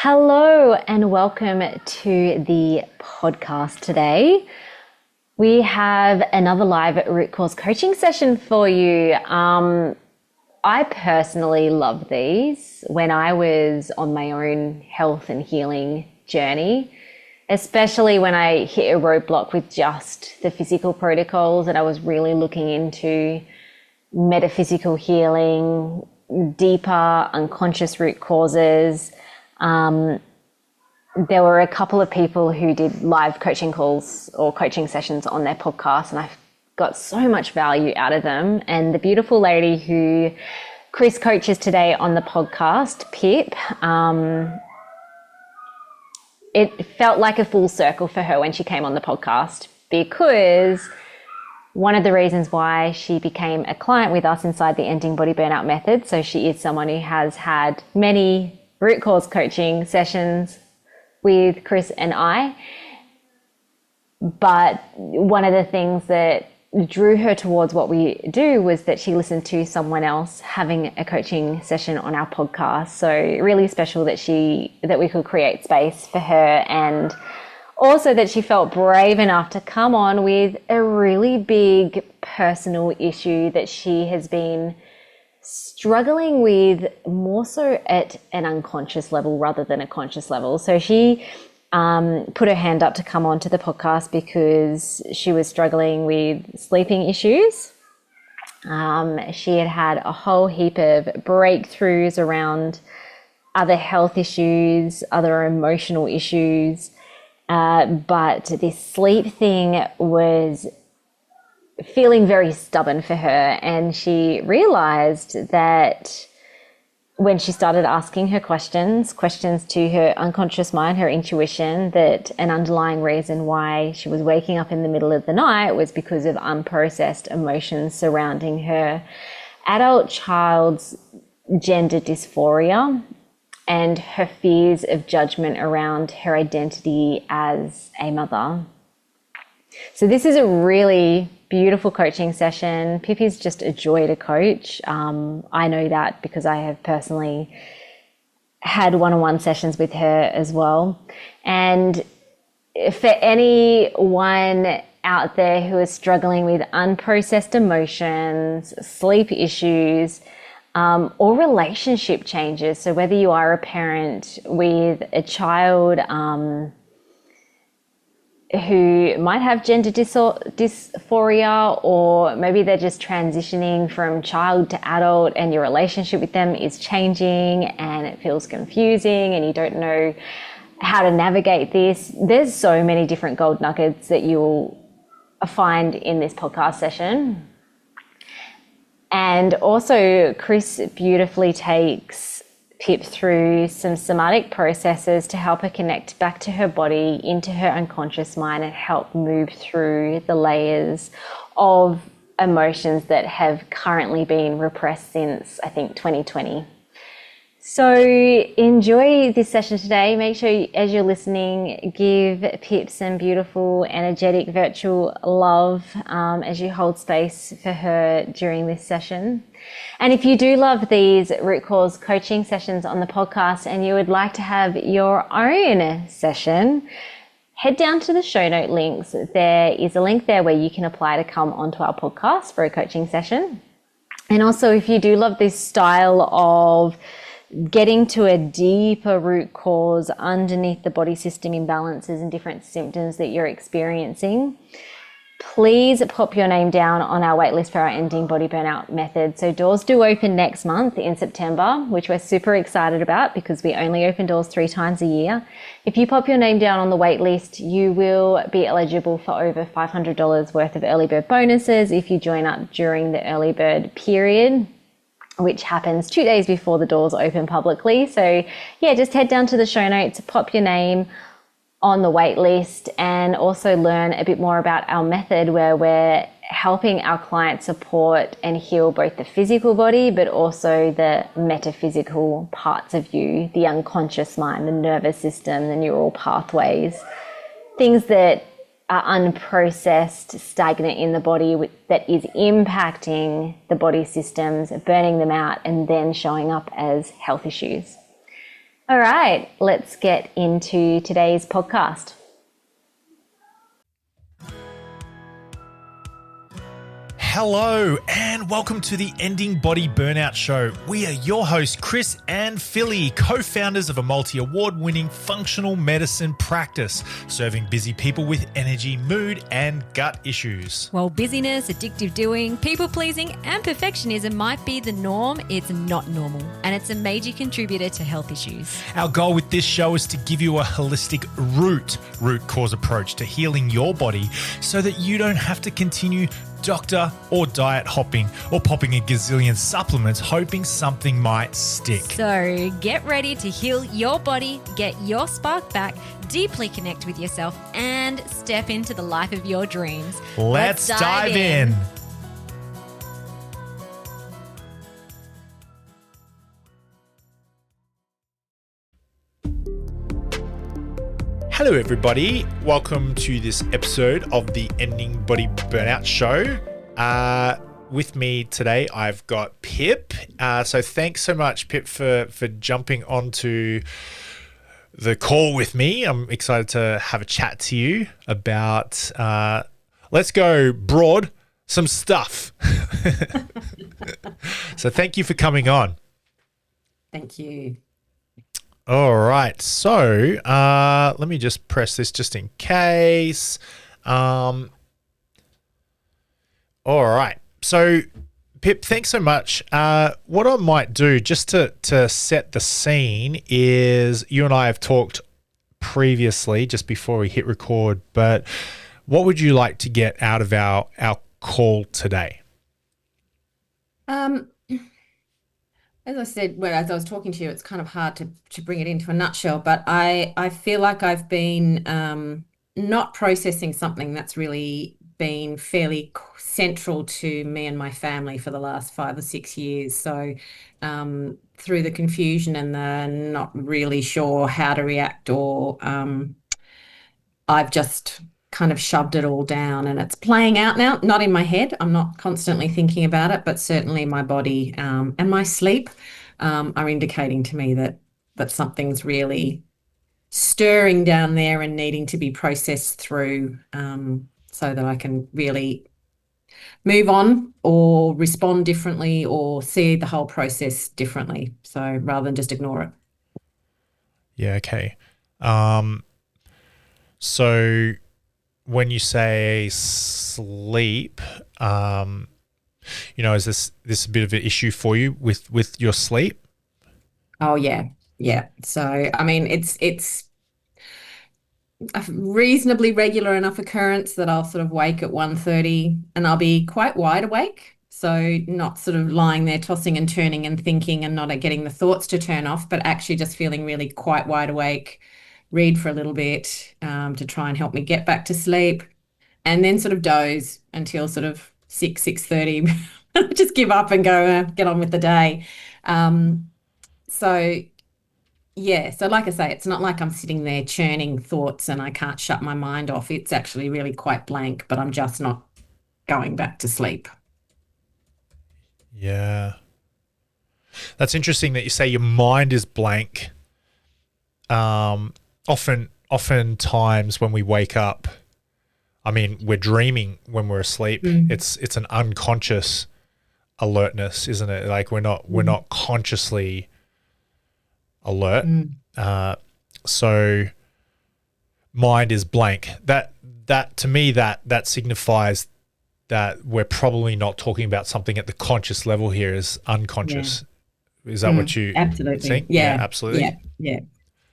Hello and welcome to the podcast today. We have another live root cause coaching session for you. I personally love these when I was on my own health and healing journey, especially when I hit a roadblock with just the physical protocols and I was really looking into metaphysical healing, deeper unconscious root causes. There were a couple of people who did live coaching calls or coaching sessions on their podcast, and I got so much value out of them. And the beautiful lady who Chris coaches today on the podcast, Pip, it felt like a full circle for her when she came on the podcast, because one of the reasons why she became a client with us inside the Ending Body Burnout Method, so she is someone who has had many root cause coaching sessions with Chris and I. But one of the things that drew her towards what we do was that she listened to someone else having a coaching session on our podcast. So really special that we could create space for her, and also that she felt brave enough to come on with a really big personal issue that she has been struggling with, more so at an unconscious level rather than a conscious level. So she put her hand up to come on to the podcast because she was struggling with sleeping issues. She had a whole heap of breakthroughs around other health issues, other emotional issues, but this sleep thing was feeling very stubborn for her, and she realized that when she started asking her questions to her unconscious mind, her intuition, that an underlying reason why she was waking up in the middle of the night was because of unprocessed emotions surrounding her adult child's gender dysphoria and her fears of judgment around her identity as a mother. So this is a really beautiful coaching session. Pippi's just a joy to coach. I know that because I have personally had one-on-one sessions with her as well. And for anyone out there who is struggling with unprocessed emotions, sleep issues, or relationship changes, so whether you are a parent with a child who might have gender dysphoria, or maybe they're just transitioning from child to adult and your relationship with them is changing and it feels confusing and you don't know how to navigate this. There's so many different gold nuggets that you'll find in this podcast session. And also Chris beautifully takes Pip through some somatic processes to help her connect back to her body, into her unconscious mind, and help move through the layers of emotions that have currently been repressed since, I think, 2020. So enjoy this session today. Make sure as you're listening, give Pip some beautiful, energetic, virtual love as you hold space for her during this session. And if you do love these root cause coaching sessions on the podcast and you would like to have your own session, head down to the show note links. There is a link there where you can apply to come onto our podcast for a coaching session. And also, if you do love this style of getting to a deeper root cause underneath the body system imbalances and different symptoms that you're experiencing, please pop your name down on our waitlist for our Ending Body Burnout Method. So doors do open next month in September, which we're super excited about because we only open doors 3 times a year. If you pop your name down on the waitlist, you will be eligible for over $500 worth of early bird bonuses if you join up during the early bird period, which happens 2 days before the doors open publicly. So yeah, just head down to the show notes, pop your name on the wait list, and also learn a bit more about our method, where we're helping our clients support and heal both the physical body, but also the metaphysical parts of you, the unconscious mind, the nervous system, the neural pathways, things that are unprocessed, stagnant in the body that is impacting the body systems, burning them out, and then showing up as health issues. All right, let's get into today's podcast. Hello and welcome to the Ending Body Burnout Show. We are your hosts, Chris and Philly, co-founders of a multi-award-winning functional medicine practice, serving busy people with energy, mood, and gut issues. While busyness, addictive doing, people-pleasing, and perfectionism might be the norm, it's not normal, and it's a major contributor to health issues. Our goal with this show is to give you a holistic root cause approach to healing your body so that you don't have to continue doctor or diet hopping or popping a gazillion supplements hoping something might stick. So get ready to heal your body, get your spark back, deeply connect with yourself, and step into the life of your dreams. Let's dive in. Hello, everybody. Welcome to this episode of the Ending Body Burnout Show. With me today, I've got Pip. So thanks so much, Pip, for jumping onto the call with me. I'm excited to have a chat to you about, let's go broad, some stuff. So thank you for coming on. Thank you. All right, so let me just press this just in case. All right, so Pip, thanks so much. What I might do just to set the scene is you and I have talked previously just before we hit record, but what would you like to get out of our call today? As I said, well, as I was talking to you, it's kind of hard to bring it into a nutshell, but I feel like I've been not processing something that's really been fairly central to me and my family for the last 5 or 6 years. So through the confusion and the not really sure how to react, or I've just kind of shoved it all down and it's playing out now, not in my head. I'm not constantly thinking about it, but certainly my body and my sleep are indicating to me that something's really stirring down there and needing to be processed through, so that I can really move on or respond differently or see the whole process differently. So rather than just ignore it. Yeah, okay. So when you say sleep, is this a bit of an issue for you with your sleep? Oh yeah. Yeah. So I mean it's a reasonably regular enough occurrence that I'll sort of wake at 1:30 and I'll be quite wide awake. So not sort of lying there tossing and turning and thinking and not getting the thoughts to turn off, but actually just feeling really quite wide awake, read for a little bit to try and help me get back to sleep, and then sort of doze until sort of 6:30. Just give up and go get on with the day. So yeah, so like I say, it's not like I'm sitting there churning thoughts and I can't shut my mind off. It's actually really quite blank, but I'm just not going back to sleep. Yeah. That's interesting that you say your mind is blank. Oftentimes when we wake up, I mean, we're dreaming when we're asleep. It's an unconscious alertness, isn't it? Like we're not consciously alert. So mind is blank. That to me that signifies that we're probably not talking about something at the conscious level here as unconscious. Yeah. Is that what you absolutely think? Yeah, absolutely. Yeah.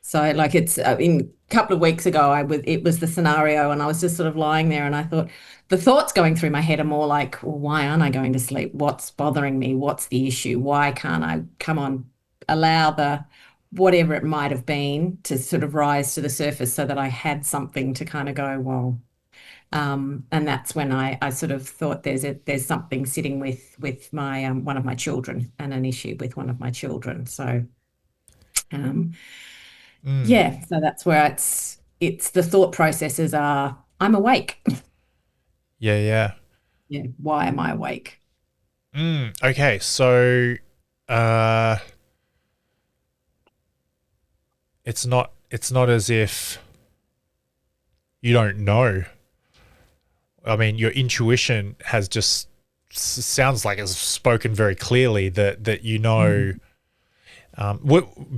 So like it's in a couple of weeks ago it was the scenario and I was just sort of lying there and I thought the thoughts going through my head are more like, well, why aren't I going to sleep? What's bothering me? What's the issue? Why can't I come on, allow the whatever it might have been to sort of rise to the surface so that I had something to kind of go, well, and that's when I sort of thought there's something sitting with my one of my children and an issue with one of my children. So yeah, so that's where it's the thought processes are, I'm awake. Yeah. Yeah, why am I awake? Okay, so it's not as if you don't know. I mean, your intuition has just sounds like it's spoken very clearly that you know.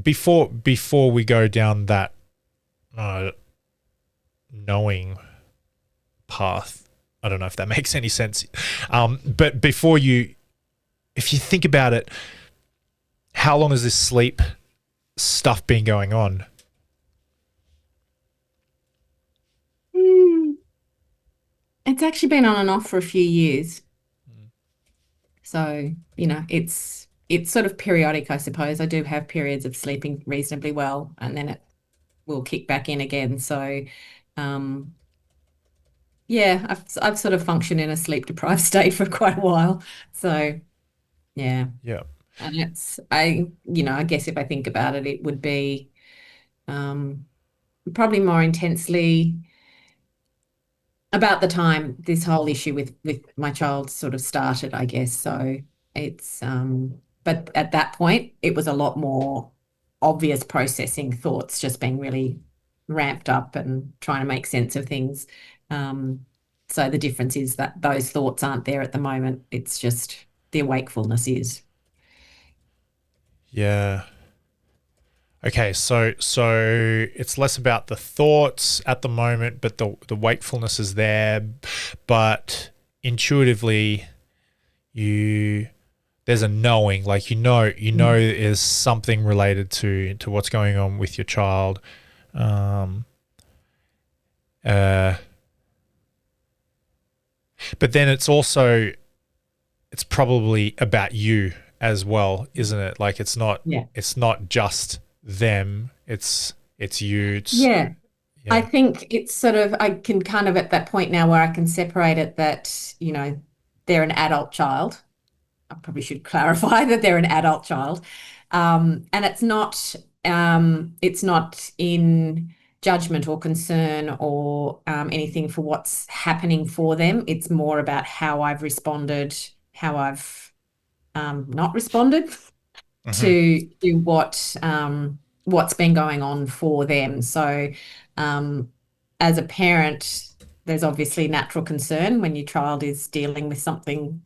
Before we go down that knowing path, I don't know if that makes any sense. But if you think about it, how long has this sleep stuff been going on? Mm. It's actually been on and off for a few years. So, it's sort of periodic, I suppose. I do have periods of sleeping reasonably well, and then it will kick back in again. So, um, yeah, I've sort of functioned in a sleep deprived state for quite a while. So, yeah. Yeah. And I guess if I think about it, it would be um, probably more intensely about the time this whole issue with my child sort of started, I guess. So it's but at that point it was a lot more obvious processing thoughts just being really ramped up and trying to make sense of things. So the difference is that those thoughts aren't there at the moment. It's just the wakefulness is. Yeah. Okay, so it's less about the thoughts at the moment, but the wakefulness is there, but intuitively you there's a knowing, like you know is something related to what's going on with your child. Um uh but then it's probably about you as well, isn't it? Like Yeah. it's not just them, it's you. Yeah. I Yeah. think it's sort of, I can kind of at that point now where I can separate it that, they're an adult child. I probably should clarify that they're an adult child. And it's not in judgment or concern or anything for what's happening for them. It's more about how I've responded, how I've not responded Hmm. to what's been going on for them. So, um, as a parent, there's obviously natural concern when your child is dealing with something.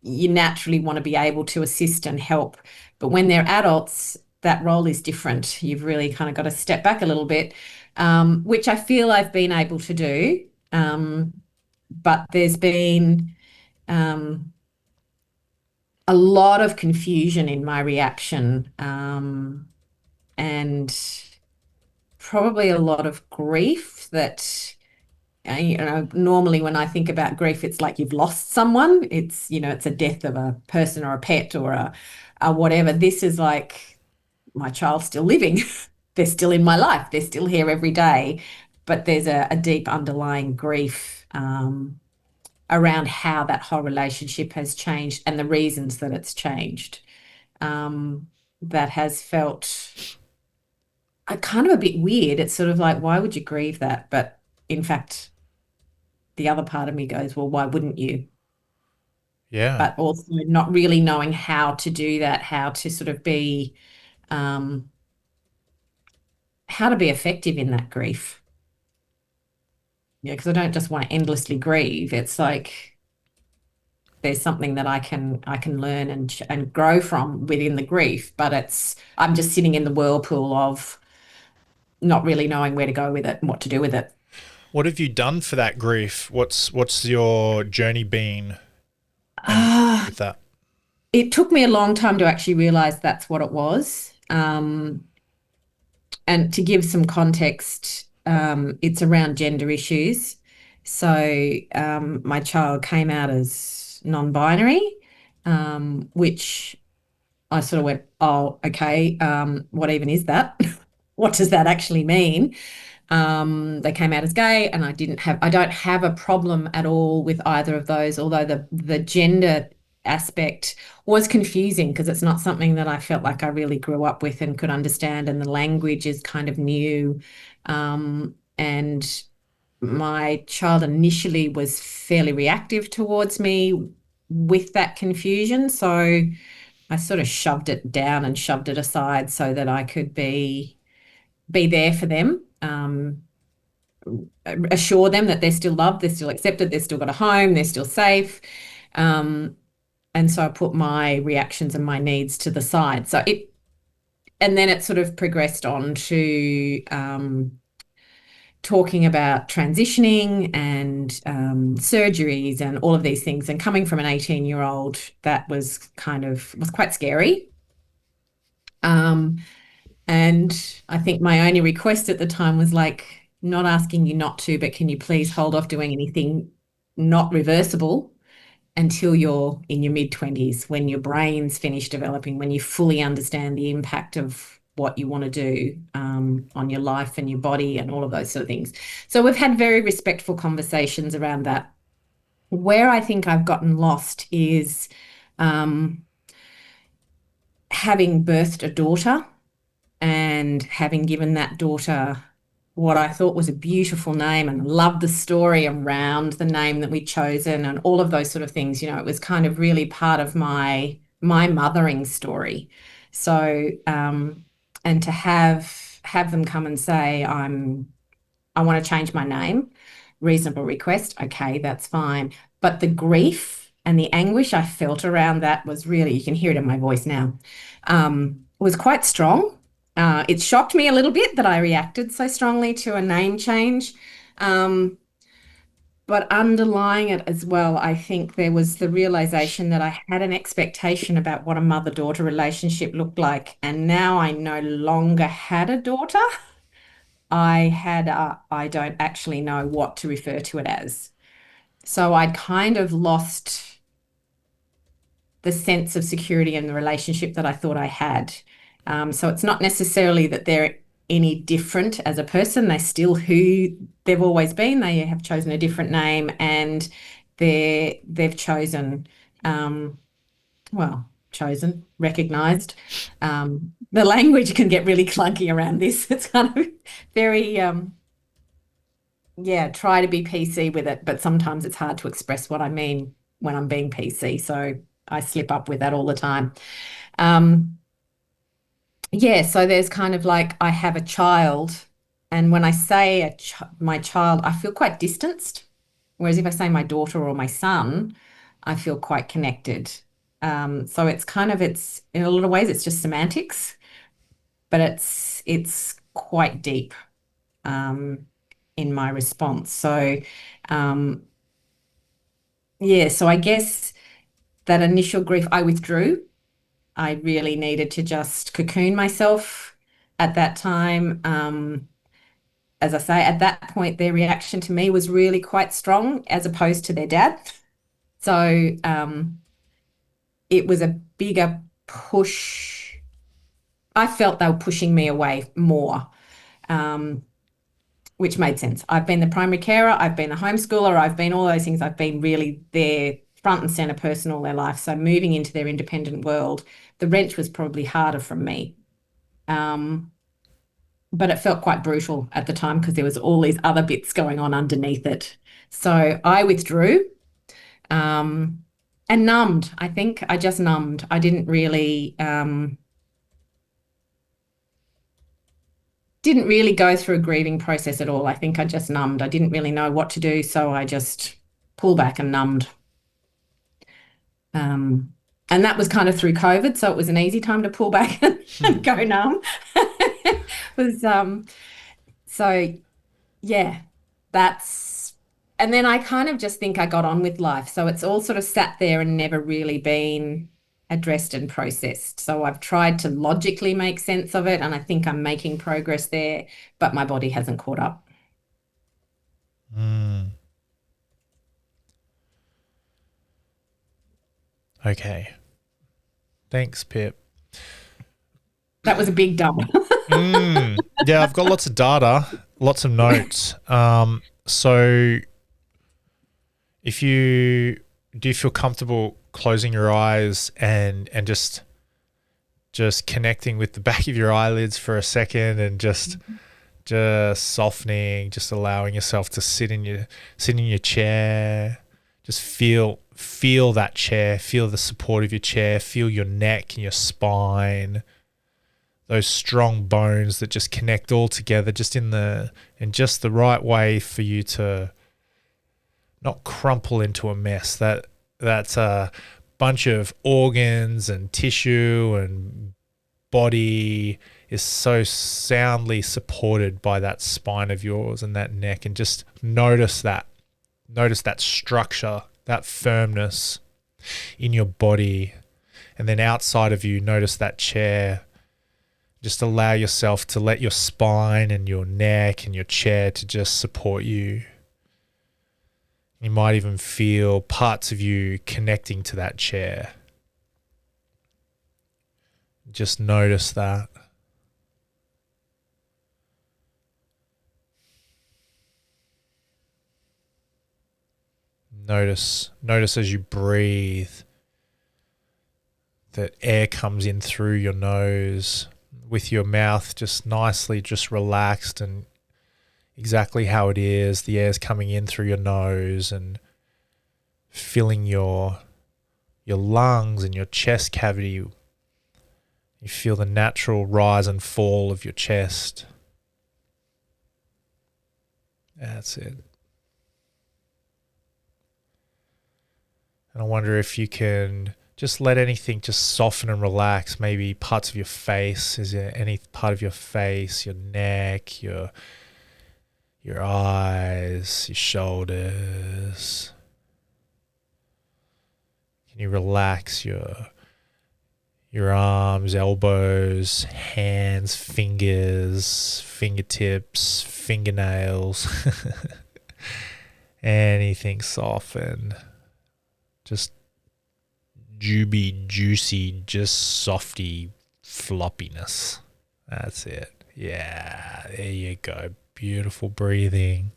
You naturally want to be able to assist and help, but when they're adults, that role is different. You've really kind of got to step back a little bit, which I feel I've been able to do. But there's been um, a lot of confusion in my reaction, and probably a lot of grief that, normally when I think about grief, it's like you've lost someone. It's a death of a person or a pet or a whatever. This is like my child's still living. They're still in my life. They're still here every day. But there's a deep underlying grief around how that whole relationship has changed and the reasons that it's changed. um, that has felt kind of a bit weird. It's sort of like, why would you grieve that? But in fact, the other part of me goes, well, why wouldn't you? Yeah. But also not really knowing how to do that, how to sort of be, um, how to be effective in that grief. Yeah, because I don't just want to endlessly grieve. It's like there's something that I can learn and grow from within the grief, but I'm just sitting in the whirlpool of not really knowing where to go with it and what to do with it. What have you done for that grief? What's your journey been and Ah, with that? it took me a long time to actually realize that's what it was. And to give some context, it's around gender issues. So my child came out as non-binary, which I sort of went, oh, okay, what even is that? What does that actually mean? They came out as gay, and I don't have a problem at all with either of those, although the gender aspect was confusing because it's not something that I felt like I really grew up with and could understand, and the language is kind of new. And my child initially was fairly reactive towards me with that confusion. So I sort of shoved it down and shoved it aside so that I could be there for them, assure them that they're still loved, they're still accepted, they've still got a home, they're still safe. Um, and so I put my reactions and my needs to the side. And then it sort of progressed on to talking about transitioning and surgeries and all of these things. And coming from an 18-year-old, that was quite scary. And I think my only request at the time was like, not asking you not to, but can you please hold off doing anything not reversible until you're in your mid-20s, when your brain's finished developing, when you fully understand the impact of what you want to do on your life and your body and all of those sort of things. So we've had very respectful conversations around that. Where I think I've gotten lost is having birthed a daughter and having given that daughter what I thought was a beautiful name, and loved the story around the name that we'd chosen and all of those sort of things. You know, it was kind of really part of my mothering story. So, and to have them come and say, I want to change my name, reasonable request. Okay, that's fine. But the grief and the anguish I felt around that was really, you can hear it in my voice now, was quite strong. It shocked me a little bit that I reacted so strongly to a name change. But underlying it as well, I think there was the realization that I had an expectation about what a mother-daughter relationship looked like. And now I no longer had a daughter. I don't actually know what to refer to it as. So I'd kind of lost the sense of security in the relationship that I thought I had. So it's not necessarily that they're any different as a person. They're still who they've always been. They have chosen a different name, and they've chosen, recognized. The language can get really clunky around this. It's kind of very, try to be PC with it, but sometimes it's hard to express what I mean when I'm being PC. So I slip up with that all the time. So there's kind of like, I have a child, and when I say my child, I feel quite distanced. Whereas if I say my daughter or my son, I feel quite connected. So it's in a lot of ways, it's just semantics, but it's quite deep in my response. So so I guess that initial grief, I withdrew. I really needed to just cocoon myself at that time. As I say, at that point, their reaction to me was really quite strong as opposed to their dad. So it was a bigger push. I felt they were pushing me away more, which made sense. I've been the primary carer, I've been a homeschooler, I've been all those things. I've been really their front and center person all their life. So moving into their independent world, the wrench was probably harder from me. But it felt quite brutal at the time because there was all these other bits going on underneath it. So I withdrew and numbed. I think I just numbed. I didn't really go through a grieving process at all. I think I just numbed. I didn't really know what to do, so I just pulled back and numbed. And that was kind of through COVID, so it was an easy time to pull back and go numb. And then I kind of just think I got on with life. So it's all sort of sat there and never really been addressed and processed. So I've tried to logically make sense of it, and I think I'm making progress there, but my body hasn't caught up. Okay. Thanks, Pip. That was a big dump. Yeah, I've got lots of data, lots of notes. So do you feel comfortable closing your eyes and just connecting with the back of your eyelids for a second and just softening, just allowing yourself to sit in your chair? Just feel that chair, feel the support of your chair, feel your neck and your spine, those strong bones that just connect all together just in just the right way for you to not crumple into a mess. That's a bunch of organs and tissue and body is so soundly supported by that spine of yours and that neck, and just notice that structure, that firmness in your body. And then outside of you, notice that chair. Just allow yourself to let your spine and your neck and your chair to just support you. You might even feel parts of you connecting to that chair. Just notice that. Notice as you breathe that air comes in through your nose with your mouth just nicely, just relaxed and exactly how it is. The air's coming in through your nose and filling your lungs and your chest cavity. You feel the natural rise and fall of your chest. That's it. And I wonder if you can just let anything just soften and relax. Maybe parts of your face. Is there any part of your face, your neck, your eyes, your shoulders? Can you relax your arms, elbows, hands, fingers, fingertips, fingernails? Anything soften. Just juicy, just softy floppiness. That's it. Yeah, there you go. Beautiful breathing.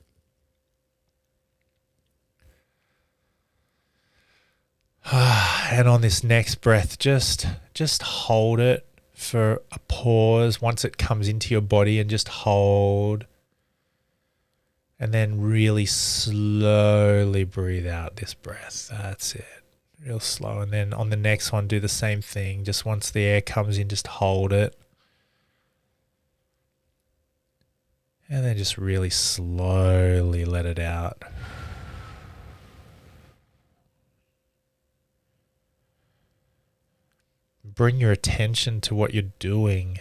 And on this next breath, just hold it for a pause once it comes into your body, and just hold. And then really slowly breathe out this breath. That's it. Real slow. And then on the next one, do the same thing. Just once the air comes in, just hold it. And then just really slowly let it out. Bring your attention to what you're doing.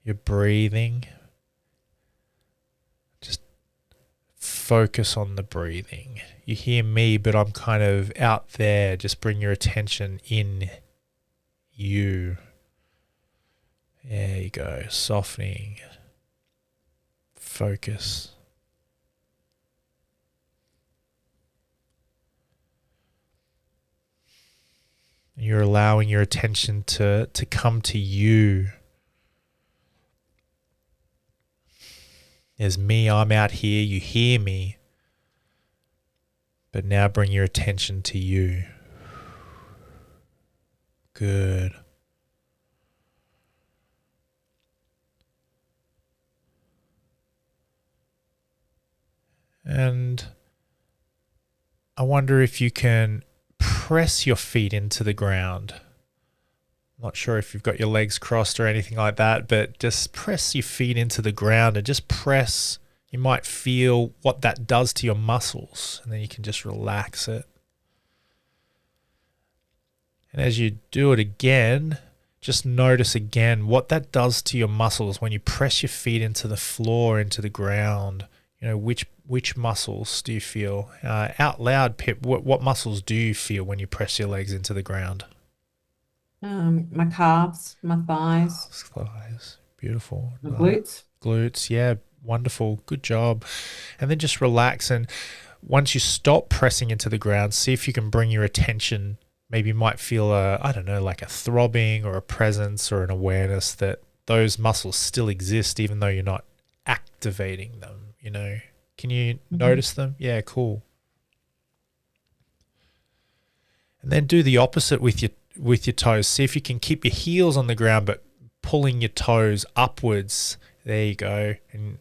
You're breathing. Just focus on the breathing. You hear me, but I'm kind of out there. Just bring your attention in you. There you go. Softening. Focus. You're allowing your attention to come to you. There's me, I'm out here, you hear me. But now bring your attention to you. Good. And I wonder if you can press your feet into the ground. I'm not sure if you've got your legs crossed or anything like that, but just press your feet into the ground and just press. You might feel what that does to your muscles, and then you can just relax it. And as you do it again, just notice again what that does to your muscles when you press your feet into the floor, into the ground. You know, which muscles do you feel? Out loud, Pip, what muscles do you feel when you press your legs into the ground? My calves, my thighs, Thighs. Beautiful. my glutes. Glutes, yeah, wonderful. Good job. And then just relax. And once you stop pressing into the ground, see if you can bring your attention. Maybe you might feel like a throbbing or a presence or an awareness that those muscles still exist, even though you're not activating them. You know, can you notice them? Yeah, cool. And then do the opposite with your toes. See if you can keep your heels on the ground, but pulling your toes upwards. There you go. And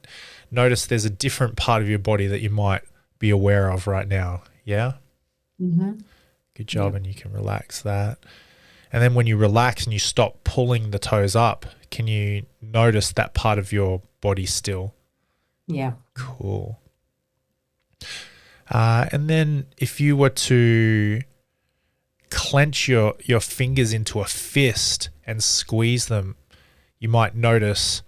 notice there's a different part of your body that you might be aware of right now. Yeah? Mm-hmm. Good job. Yep. And you can relax that. And then when you relax and you stop pulling the toes up, can you notice that part of your body still? Yeah. Cool. And then if you were to clench your fingers into a fist and squeeze them, you might notice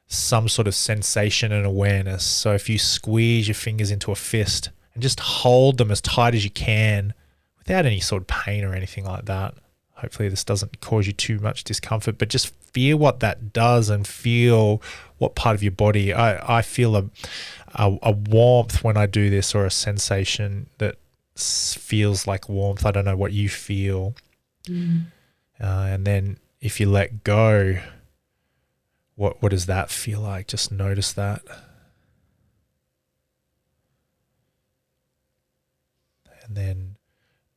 some sort of sensation and awareness. So if you squeeze your fingers into a fist and just hold them as tight as you can without any sort of pain or anything like that. Hopefully this doesn't cause you too much discomfort, but just feel what that does and feel what part of your body. I feel a warmth when I do this, or a sensation that feels like warmth. I don't know what you feel. Mm. And then if you let go, what does that feel like? Just notice that. And then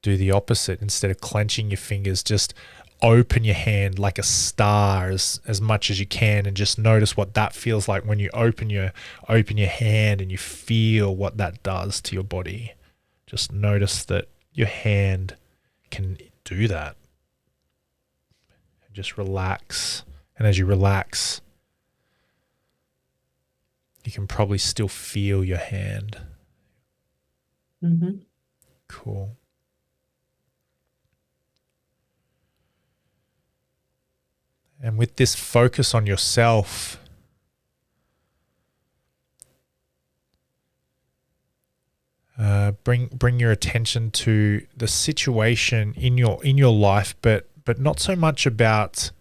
do the opposite. Instead of clenching your fingers, just open your hand like a star as much as you can, and just notice what that feels like when you open your hand and you feel what that does to your body. Just notice that your hand can do that. Just relax. And as you relax, you can probably still feel your hand. Mm-hmm. Cool. And with this focus on yourself, bring your attention to the situation in your life, but not so much about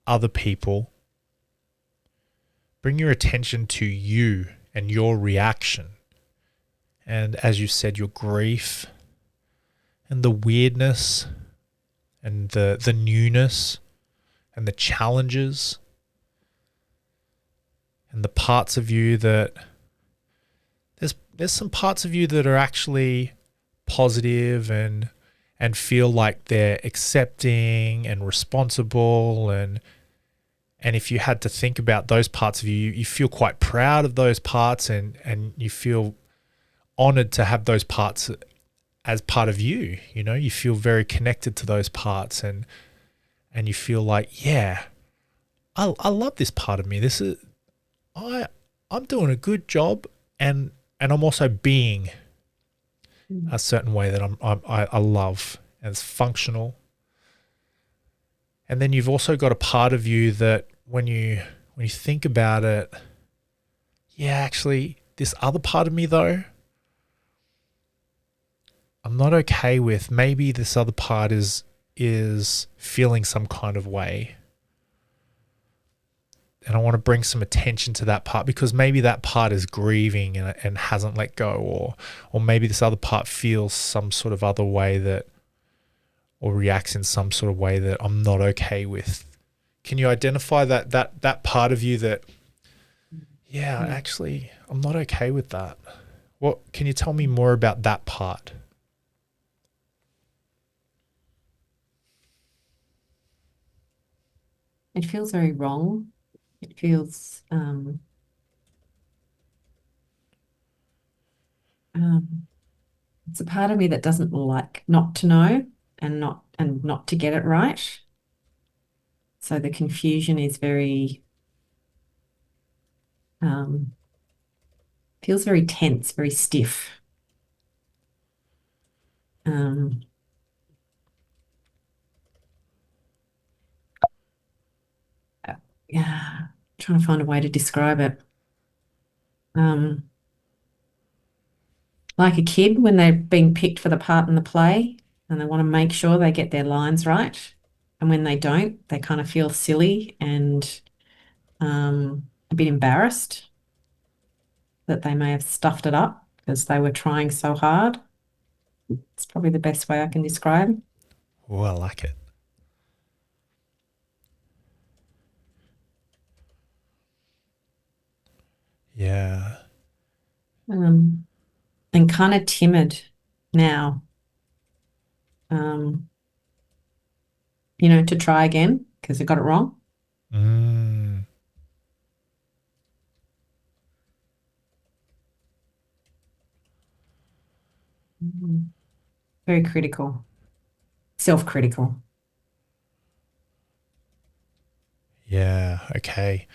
other people. Bring your attention to you and your reaction. And as you said, your grief and the weirdness and the newness and the challenges and the parts of you that there's some parts of you that are actually positive and feel like they're accepting and responsible, and if you had to think about those parts of you, you feel quite proud of those parts, and you feel honored to have those parts as part of you. You know, you feel very connected to those parts, and you feel like, yeah, I love this part of me. This is I'm doing a good job, and I'm also being a certain way that I love, and it's functional. And then you've also got a part of you that when you think about it, yeah, actually, this other part of me though, I'm not okay with. Maybe this other part is feeling some kind of way. And I want to bring some attention to that part, because maybe that part is grieving and hasn't let go, or maybe this other part feels some sort of other way that, or reacts in some sort of way that I'm not okay with. Can you identify that part of you that, yeah, actually, I'm not okay with that? What can you tell me more about that part? It feels very wrong. It feels it's a part of me that doesn't like not to know and not to get it right. So the confusion is very feels very tense, very stiff. Um, yeah, trying to find a way to describe it. Um, like a kid when they're being picked for the part in the play and they want to make sure they get their lines right. And when they don't, they kind of feel silly and a bit embarrassed that they may have stuffed it up because they were trying so hard. It's probably the best way I can describe. Oh, I like it. Yeah. And kind of timid now, um, to try again because I got it wrong. Mm. Very critical, self-critical. Yeah. Okay.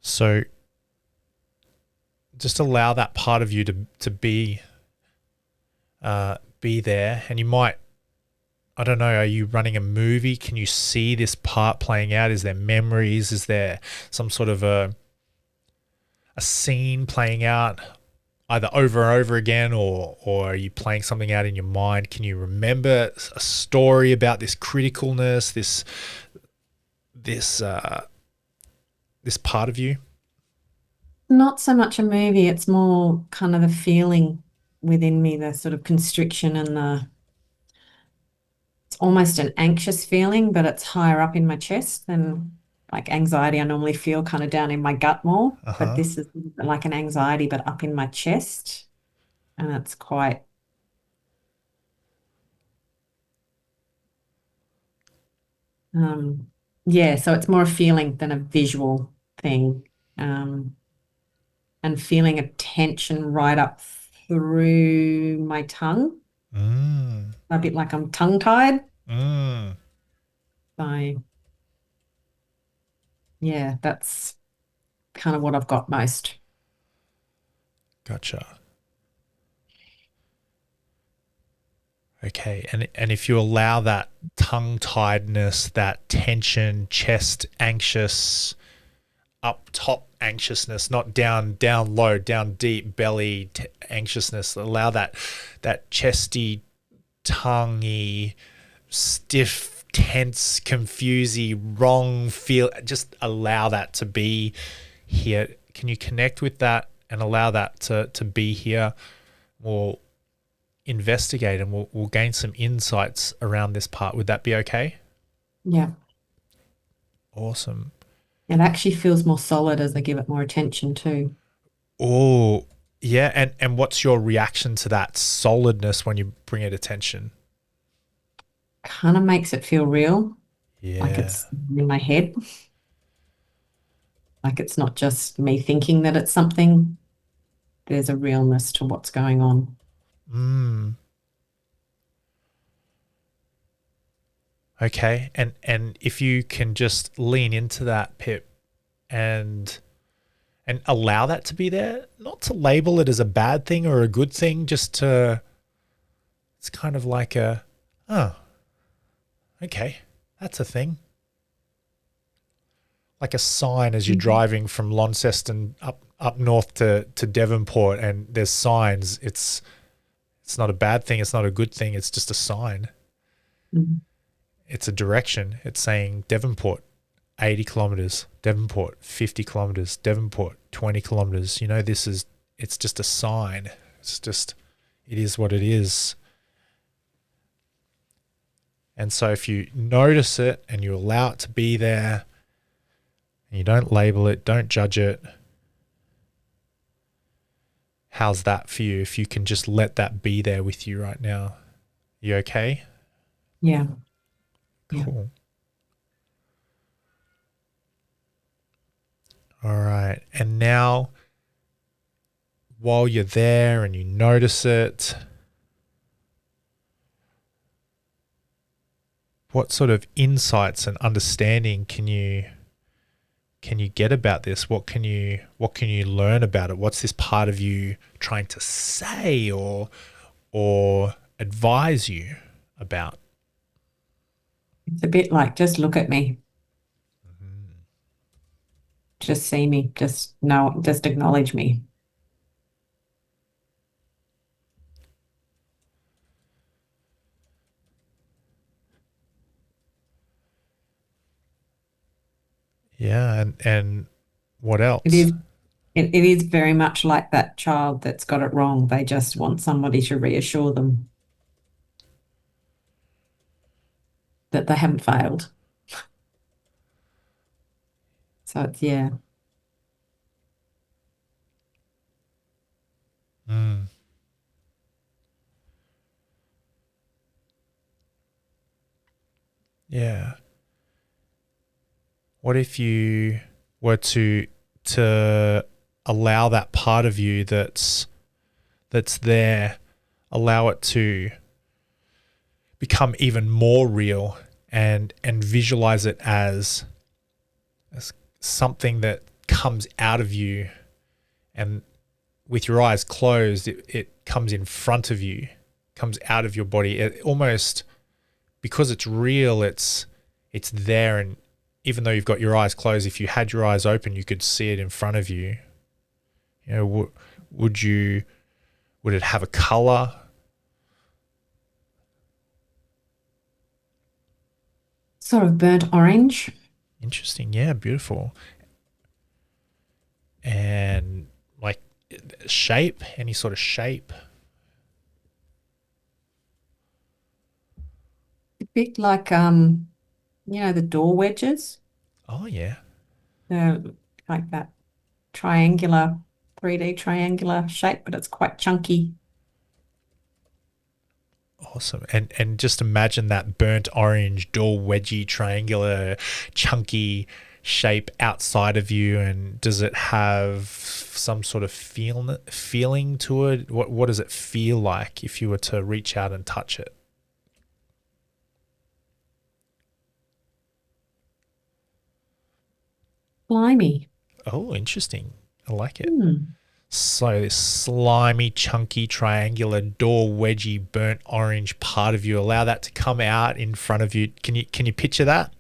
So just allow that part of you to be there, and you might, I don't know, are you running a movie? Can you see this part playing out? Is there memories? Is there some sort of a scene playing out either over and over again, or are you playing something out in your mind? Can you remember a story about this criticalness, this this part of you? Not so much a movie, it's more kind of the feeling within me, the sort of constriction and it's almost an anxious feeling, but it's higher up in my chest than like anxiety. I normally feel kind of down in my gut more, but Uh-huh. this is like an anxiety, but up in my chest. And it's quite, um, yeah, so it's more a feeling than a visual thing. Um, and feeling a tension right up through my tongue, Mm. a bit like I'm tongue-tied. Mm. So yeah, that's kind of what I've got most. Gotcha. Okay. And if you allow that tongue-tiedness, that tension, chest anxious, up top anxiousness, not down low, down deep belly anxiousness, allow that chesty, tonguey, stiff, tense, confusey, wrong feel, just allow that to be here. Can you connect with that and allow that to be here? We'll investigate and we'll gain some insights around this part. Would that be okay? Yeah. Awesome. It actually feels more solid as I give it more attention too. Oh, yeah. And what's your reaction to that solidness when you bring it attention? Kind of makes it feel real, like Yeah. it's in my head, like it's not just me thinking that it's something. There's a realness to what's going on. Mm. Okay. And if you can just lean into that, Pip, and allow that to be there, not to label it as a bad thing or a good thing, just to, it's kind of like oh, okay, that's a thing. Like a sign as you're Mhm. driving from Launceston up north to Devonport, and there's signs. It's not a bad thing. It's not a good thing. It's just a sign. Mhm. It's a direction. It's saying Devonport 80 kilometers, Devonport 50 kilometers, Devonport 20 kilometers. It's just a sign. It is what it is. And so if you notice it and you allow it to be there and you don't label it, don't judge it, how's that for you? If you can just let that be there with you right now, you okay? Yeah, yeah. Cool. All right. And now, while you're there and you notice it, what sort of insights and understanding can you get about this? What can you learn about it? What's this part of you trying to say or advise you about? It's a bit like just look at me, just see me, just know, just acknowledge me. Yeah, and what It else? is it is very much like that child that's got it wrong. They just want somebody to reassure them that they haven't failed. So it's yeah, Mm, yeah. What if you were to allow that part of you that's there, allow it to become even more real, and visualize it as something that comes out of you, and with your eyes closed, it comes in front of you, comes out of your body. It almost, because it's real, it's there, and even though you've got your eyes closed, if you had your eyes open, you could see it in front of you. You know, would it have a color? Sort of burnt orange. Interesting. Yeah, beautiful. And like shape, any sort of shape? A bit like the door wedges. Oh yeah. They're like that triangular, 3D triangular shape, but it's quite chunky. Awesome. And just imagine that burnt orange door wedgy triangular chunky shape outside of you, and does it have some sort of feeling to it? What does it feel like if you were to reach out and touch it? Slimy. Oh, interesting. I like it. Hmm. So this slimy, chunky, triangular, door wedgy, burnt orange part of you, allow that to come out in front of you. Can you picture that?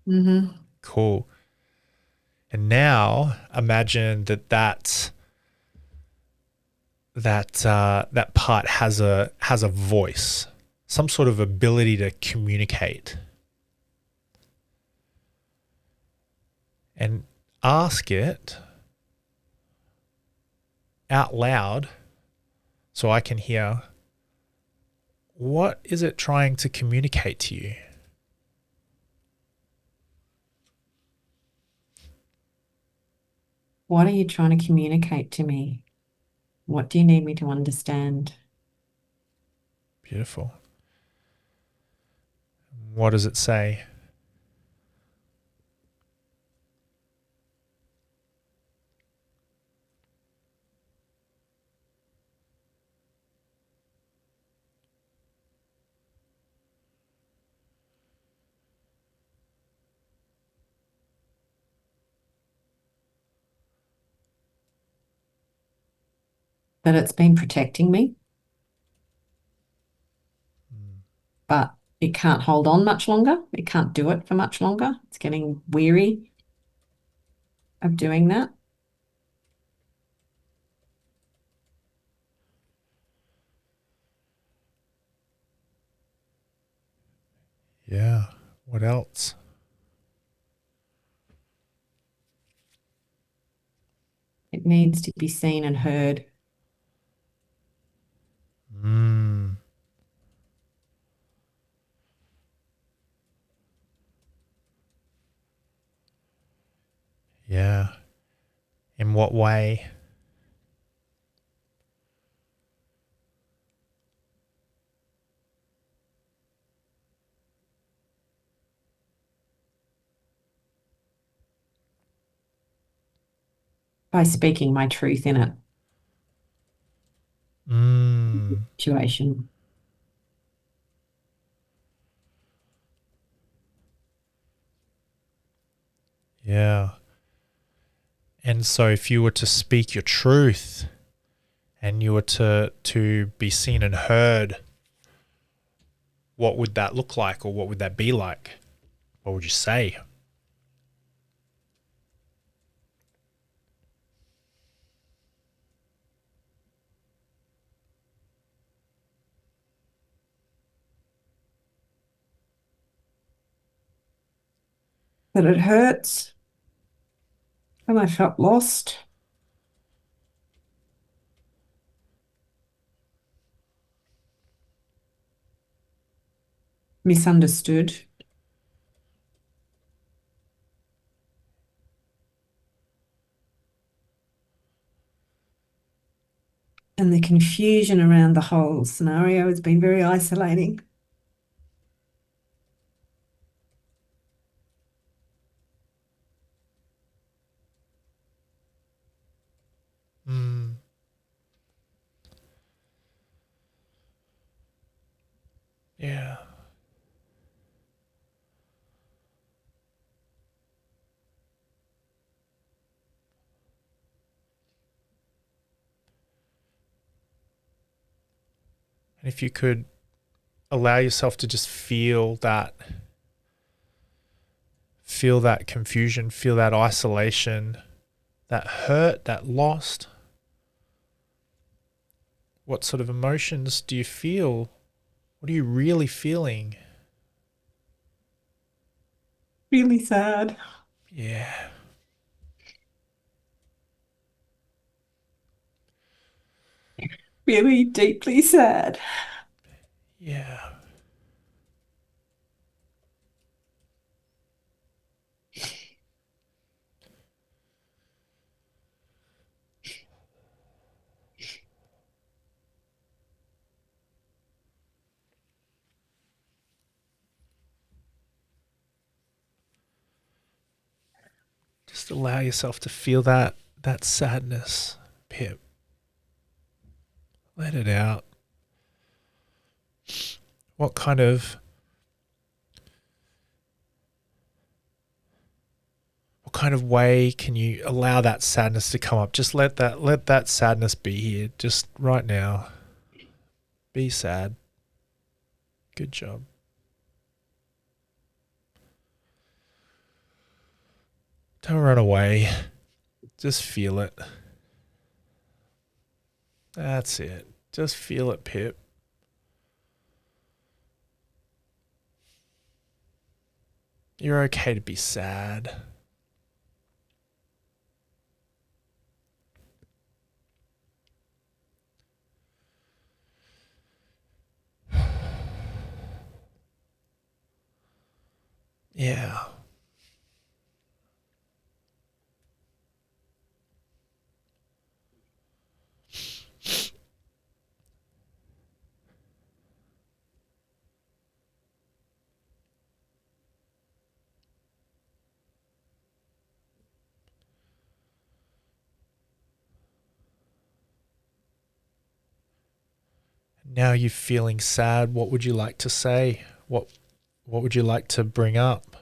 Mm-hmm. Cool. And now imagine that part has a voice, some sort of ability to communicate, and ask it out loud so I can hear, what is it trying to communicate to you? What are you trying to communicate to me? What do you need me to understand? Beautiful. What does it say? That it's been protecting me, but it can't hold on much longer. It can't do it for much longer. It's getting weary of doing that. Yeah. What else? It needs to be seen and heard. Mm, yeah. In what way? By speaking my truth in it Mm, situation. yeah. And so if you were to speak your truth and you were to be seen and heard, what would that look like, or what would that be like? What would you say? That it hurts and I felt lost, misunderstood, and the confusion around the whole scenario has been very isolating. Mm, Yeah. And if you could allow yourself to just feel that confusion, feel that isolation, that hurt, that lost. What sort of emotions do you feel? What are you really feeling? Really sad. Yeah. Really deeply sad. Yeah. Just allow yourself to feel that sadness, Pip. Let it out. What kind of way can you allow that sadness to come up? Just let that sadness be here just right now. Be sad. Good job. Don't run away. Just feel it. That's it. Just feel it, Pip. You're okay to be sad. Yeah. Now you're feeling sad. What would you like to say? What would you like to bring up?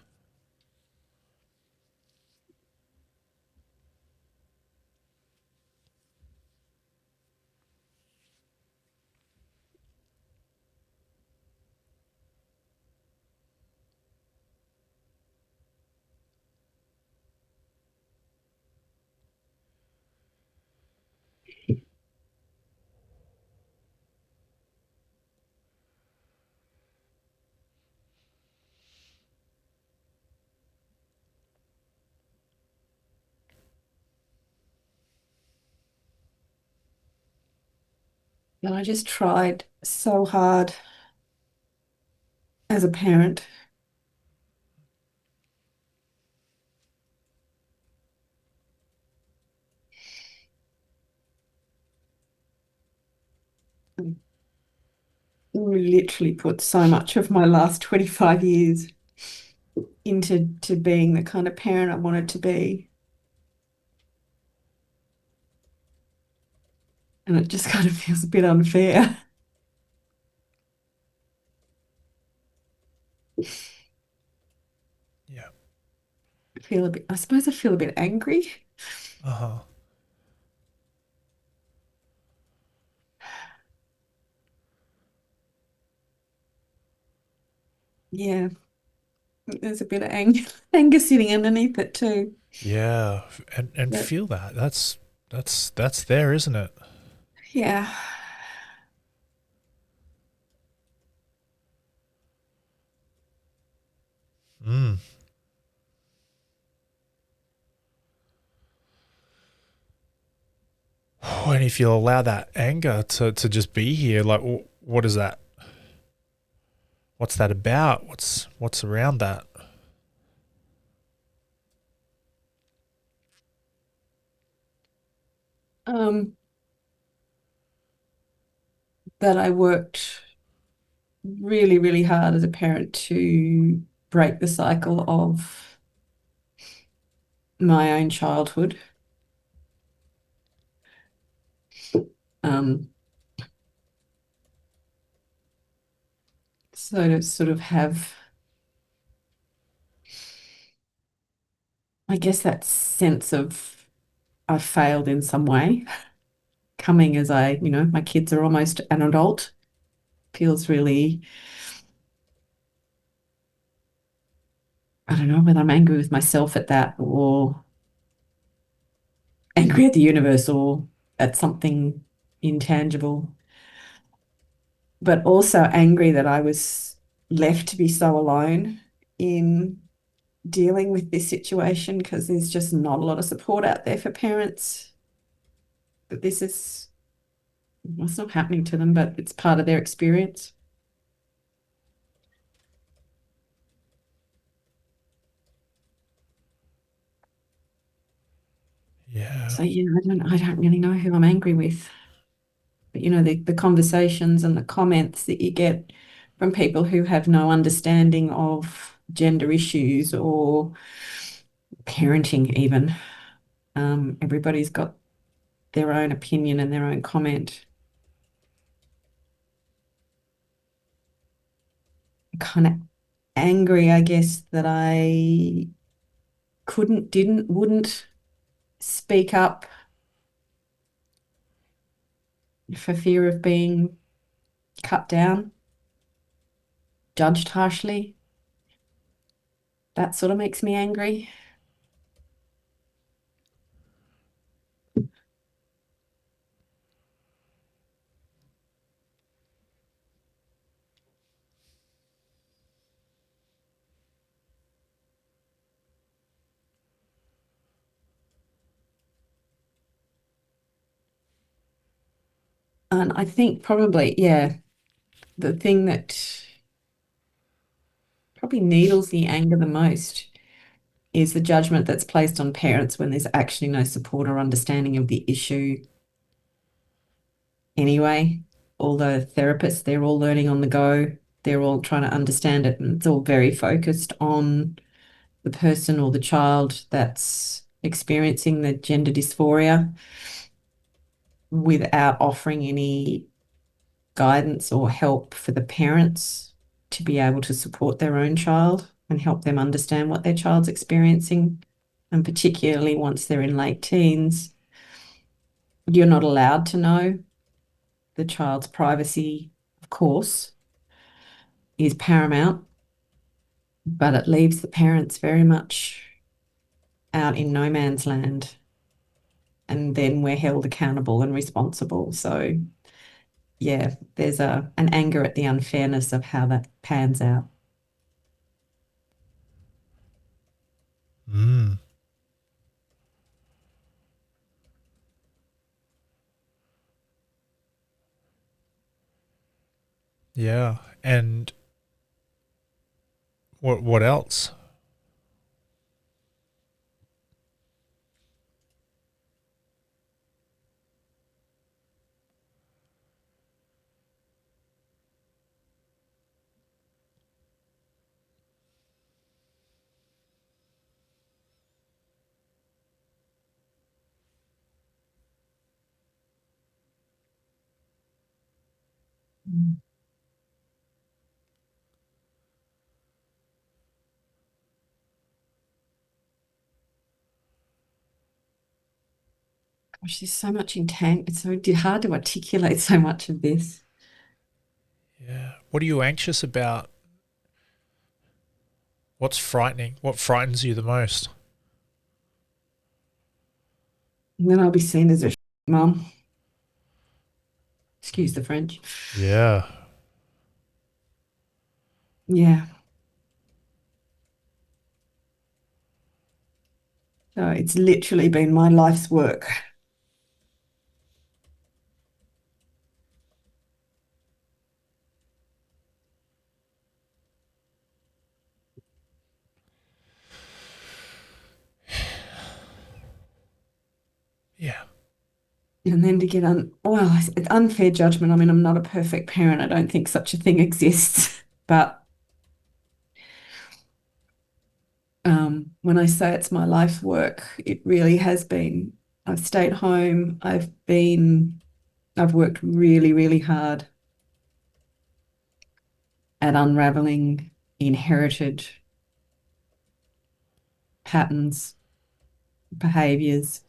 And I just tried so hard as a parent. Literally put so much of my last 25 years into being the kind of parent I wanted to be. And it just kind of feels a bit unfair. Yeah. I suppose I feel a bit angry. Uh-huh. Yeah, there's a bit of anger, anger sitting underneath it too. Yeah. And But feel that. That's there, isn't it? yeah, Mm. And if you allow that anger to just be here, like what is that? What's that about? What's around that? um, that I worked really, really hard as a parent to break the cycle of my own childhood. Um, So to sort of have, I guess, that sense of I've failed in some way, coming as my kids are almost an adult, feels really, I don't know whether I'm angry with myself at that or angry at the universe or at something intangible, but also angry that I was left to be so alone in dealing with this situation because there's just not a lot of support out there for parents. That this is, well, it's not happening to them, but it's part of their experience. Yeah. So yeah, I don't really know who I'm angry with. But the conversations and the comments that you get from people who have no understanding of gender issues or parenting even. Everybody's got their own opinion and their own comment. Kind of angry, I guess, that I couldn't, didn't, wouldn't speak up for fear of being cut down, judged harshly. That sort of makes me angry. And I think probably, yeah, the thing that probably needles the anger the most is the judgment that's placed on parents when there's actually no support or understanding of the issue anyway. All the therapists, they're all learning on the go. They're all trying to understand it, and it's all very focused on the person or the child that's experiencing the gender dysphoria without offering any guidance or help for the parents to be able to support their own child and help them understand what their child's experiencing. And particularly once they're in late teens, you're not allowed to know. The child's privacy, of course, is paramount, but it leaves the parents very much out in no man's land. And then we're held accountable and responsible. So, yeah, there's an anger at the unfairness of how that pans out. Mm. Yeah. And what else? Mm. Gosh, there's so much intent. It's so hard to articulate so much of this. Yeah. What are you anxious about? What's frightening? What frightens you the most? And then I'll be seen as a mum. Excuse the French. Yeah. Yeah. So it's literally been my life's work. Yeah. And then to get well, it's unfair judgment. I mean, I'm not a perfect parent. I don't think such a thing exists. But when I say it's my life's work, it really has been. I've stayed home. I've worked really, really hard. at unraveling inherited patterns, behaviors,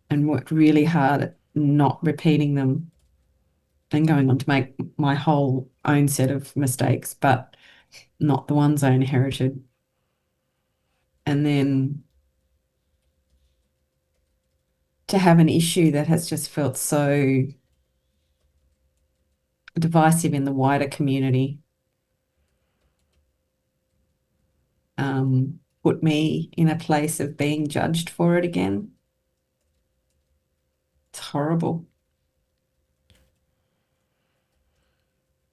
and worked really hard at not repeating them and going on to make my whole own set of mistakes, but not the ones I inherited. And then to have an issue that has just felt so divisive in the wider community put me in a place of being judged for it again. It's horrible.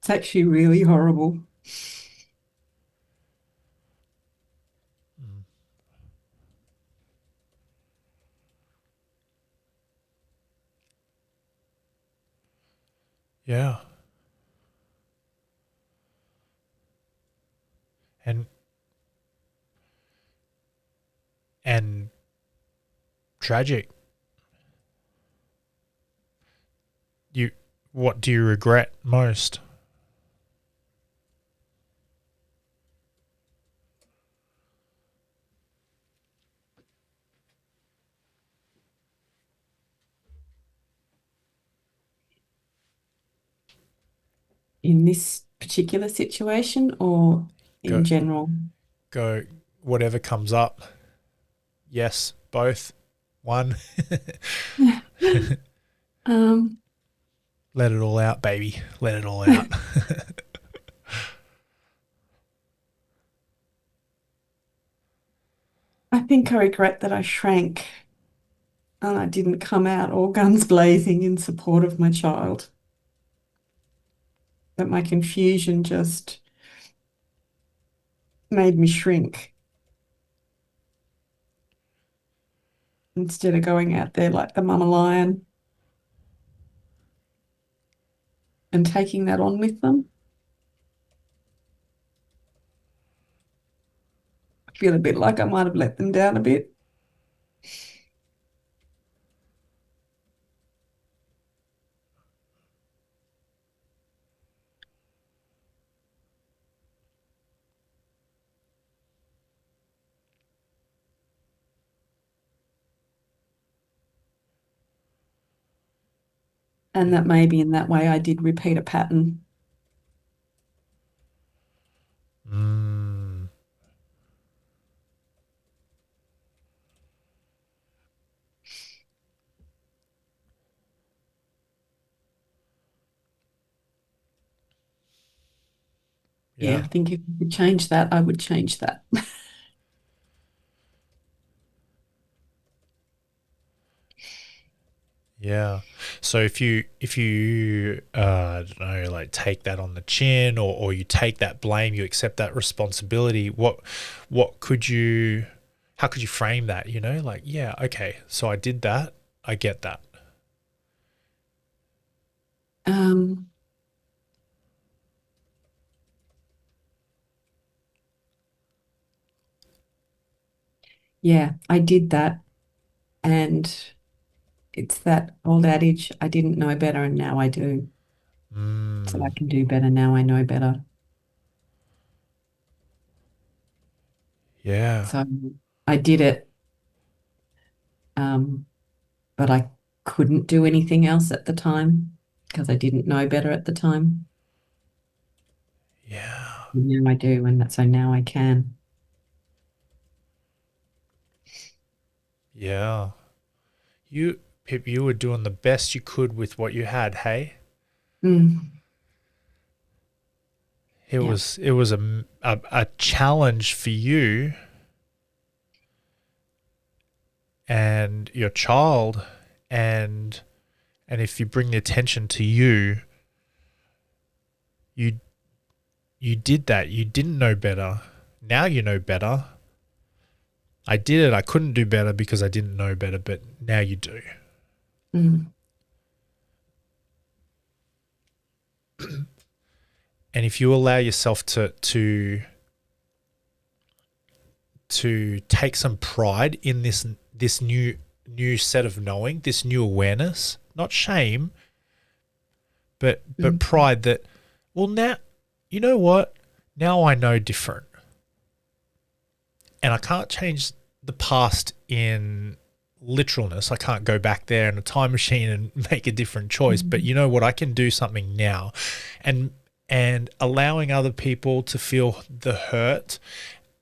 It's actually really horrible. Yeah. And tragic. What do you regret most? In this particular situation or in Go general? go whatever comes up. Yes, both. One. Um, Let it all out, baby. Let it all out. I think I regret that I shrank and I didn't come out all guns blazing in support of my child. That my confusion just made me shrink instead of going out there like the mama lion and taking that on with them. I feel a bit like I might have let them down a bit. And that maybe in that way I did repeat a pattern. Mm, Yeah, yeah. I think if I could change that, I would change that. Yeah. So if you I don't know, like take that on the chin, or you take that blame, you accept that responsibility, what could you how could you frame that, Like, yeah, okay, so I did that. I get that. Um, yeah, I did that. And it's that old adage, I didn't know better and now I do. So I Mm, can do better now I know better. yeah. So I did it, um, but I couldn't do anything else at the time because I didn't know better at the time. Yeah. Now I do, and so now I can. Yeah. Pip, you were doing the best you could with what you had, hey? Mm, It yeah. was it was a challenge for you and your child, and if you bring the attention to you, you you did that. You didn't know better. Now you know better. I did it. I couldn't do better because I didn't know better, but now you do. Mm, And if you allow yourself to take some pride in this new set of knowing, this new awareness, not shame, but mm, pride that, well, now, you know what? Now I know different. And I can't change the past in literalness. I can't go back there in a time machine and make a different choice. But you know what? I can do something now. And allowing other people to feel the hurt,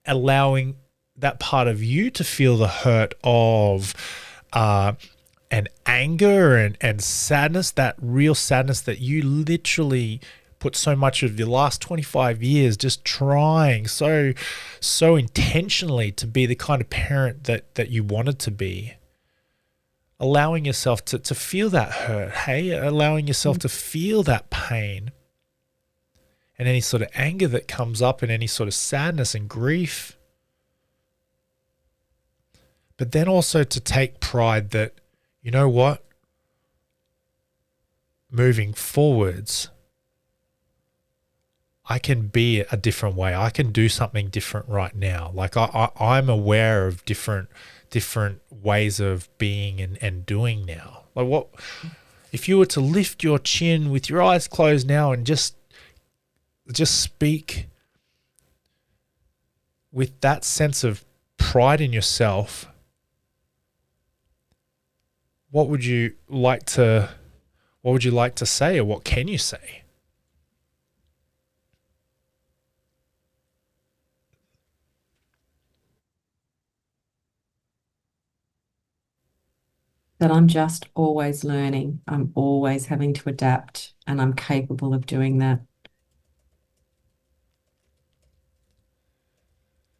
allowing that part of you to feel the hurt of and anger and sadness, that real sadness that you literally put so much of your last 25 years just trying so intentionally to be the kind of parent that you wanted to be. Allowing yourself to feel that hurt, hey? Allowing yourself to feel that pain and any sort of anger that comes up and any sort of sadness and grief. But then also to take pride that, you know what? Moving forwards, I can be a different way. I can do something different right now. Like I'm aware of different ways of being and doing now. Like what if you were to lift your chin with your eyes closed now and just speak with that sense of pride in yourself, what would you like to say, or what can you say? That I'm just always learning. I'm always having to adapt, and I'm capable of doing that.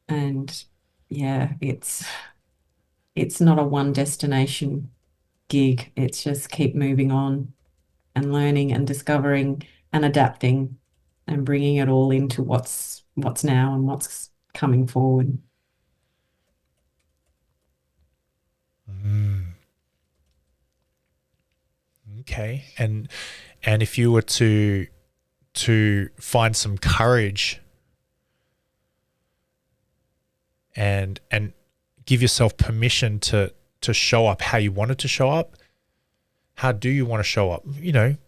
And yeah, it's not a one destination gig. It's just keep moving on and learning and discovering and adapting and bringing it all into what's now and what's coming forward. Okay. And if you were to find some courage and give yourself permission to show up how you wanted to show up, how do you want to show up,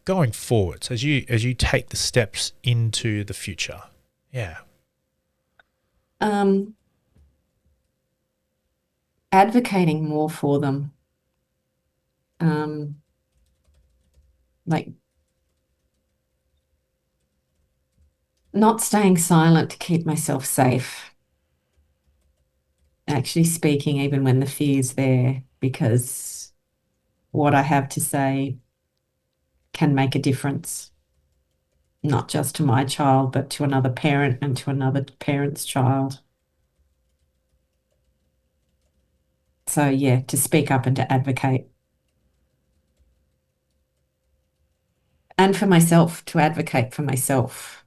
going forwards as you take the steps into the future? Yeah. Advocating more for them. Like not staying silent to keep myself safe. Actually speaking even when the fear's there, because what I have to say can make a difference, not just to my child, but to another parent and to another parent's child. So yeah, to speak up and to advocate. And for myself, to advocate for myself.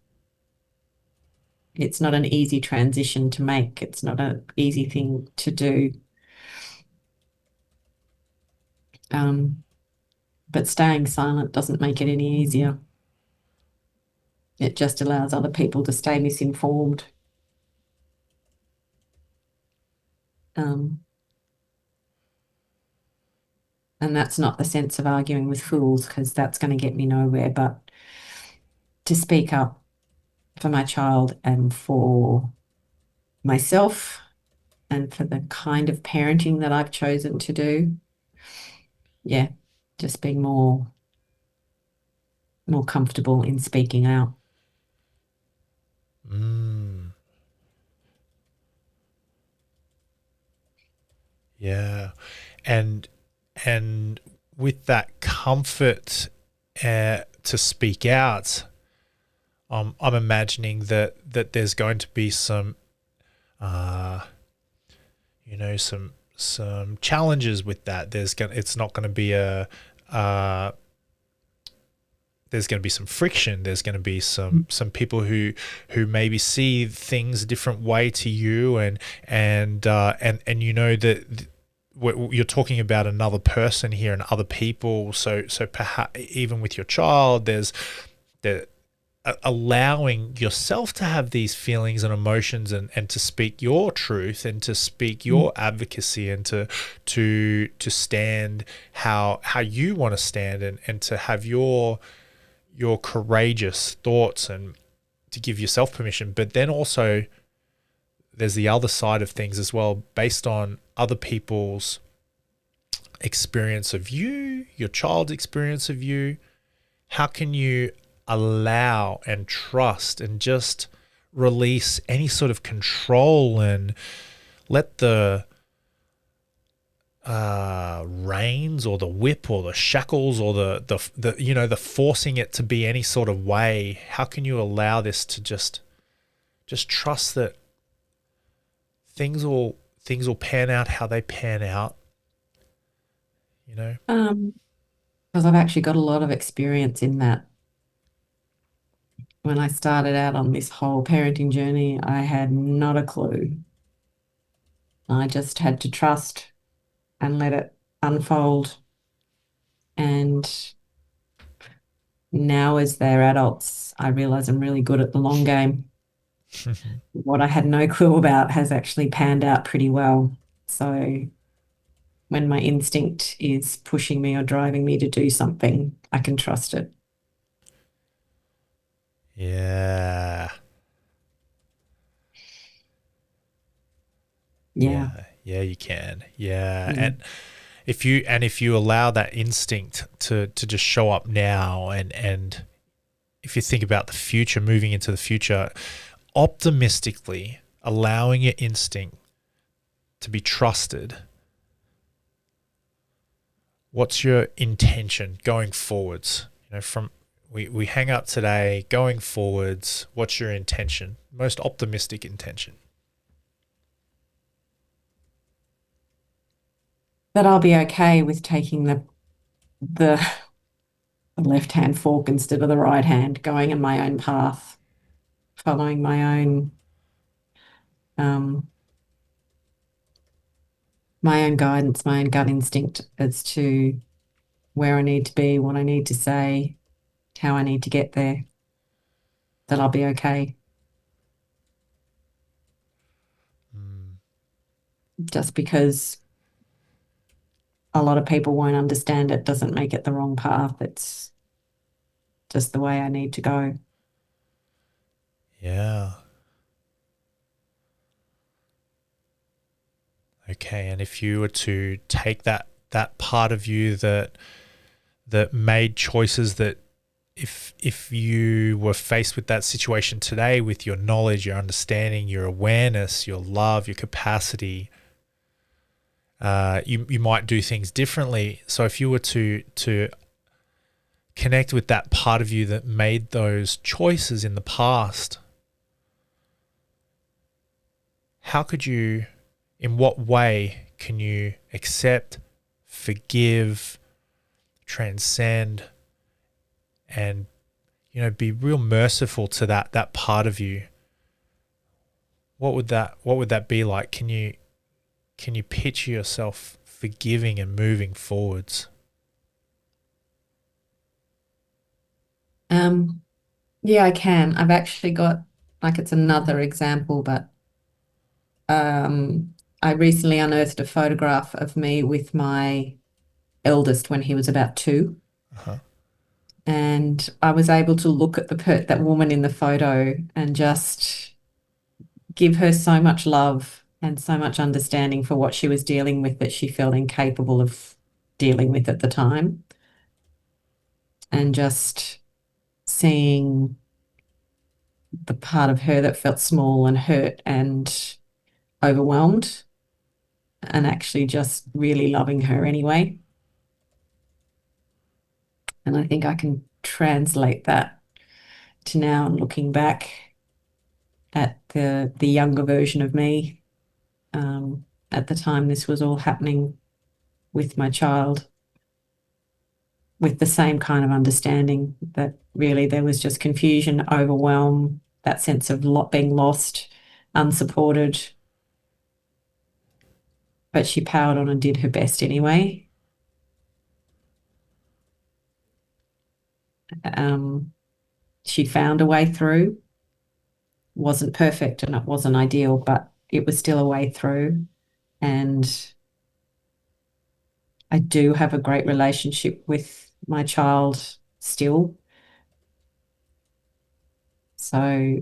It's not an easy transition to make. It's not an easy thing to do. But staying silent doesn't make it any easier. It just allows other people to stay misinformed. And that's not the sense of arguing with fools, because that's going to get me nowhere, but to speak up for my child and for myself and for the kind of parenting that I've chosen to do. Yeah, just being more comfortable in speaking out. Yeah. And with that comfort to speak out, I'm imagining that there's going to be some some challenges with that. It's not going to be there's going to be some friction. There's going to be some people who maybe see things a different way to you, and that you're talking about another person here and other people. So perhaps even with your child, there's allowing yourself to have these feelings and emotions and to speak your truth and to speak your advocacy and to stand how you want to stand and to have your courageous thoughts and to give yourself permission. But then also there's the other side of things as well, based on other people's experience of you, your child's experience of you. How can you allow and trust and just release any sort of control and let the reins or the whip or the shackles or the the forcing it to be any sort of way? How can you allow this to just trust that things will pan out how they pan out, you know? Because I've actually got a lot of experience in that. When I started out on this whole parenting journey, I had not a clue. I just had to trust and let it unfold. And now, as they're adults, I realize I'm really good at the long game. What I had no clue about has actually panned out pretty well. So when my instinct is pushing me or driving me to do something, I can trust it. Yeah. Yeah. Yeah, you can. Yeah. Mm. And if you allow that instinct to just show up now, and if you think about the future, moving into the future, optimistically allowing your instinct to be trusted, what's your intention going forwards? From we hang up today, going forwards, what's your intention? Most optimistic intention. That I'll be okay with taking the left-hand fork instead of the right hand, going in my own path, following um, my own guidance, my own gut instinct as to where I need to be, what I need to say, how I need to get there, that I'll be okay. Mm, Just because a lot of people won't understand it doesn't make it the wrong path. It's just the way I need to go. yeah. Okay, and if you were to take that part of you that made choices, that if you were faced with that situation today, with your knowledge, your understanding, your awareness, your love, your capacity, you might do things differently. So if you were to connect with that part of you that made those choices in the past, how could you, in what way can you accept, forgive, transcend, and be real merciful to that part of you? What would that be like? Can you picture yourself forgiving and moving forwards? Um, yeah, I can. I've actually got, like, it's another example, but I recently unearthed a photograph of me with my eldest when he was about 2. Uh-huh. And I was able to look at that woman in the photo and just give her so much love and so much understanding for what she was dealing with that she felt incapable of dealing with at the time. And just seeing the part of her that felt small and hurt and overwhelmed, and actually just really loving her anyway. And I think I can translate that to now looking back at the younger version of me, at the time this was all happening with my child, with the same kind of understanding that really there was just confusion, overwhelm, that sense of being lost, unsupported. But she powered on and did her best anyway. Um, she found a way through. Wasn't perfect and it wasn't ideal, but it was still a way through. And I do have a great relationship with my child still. So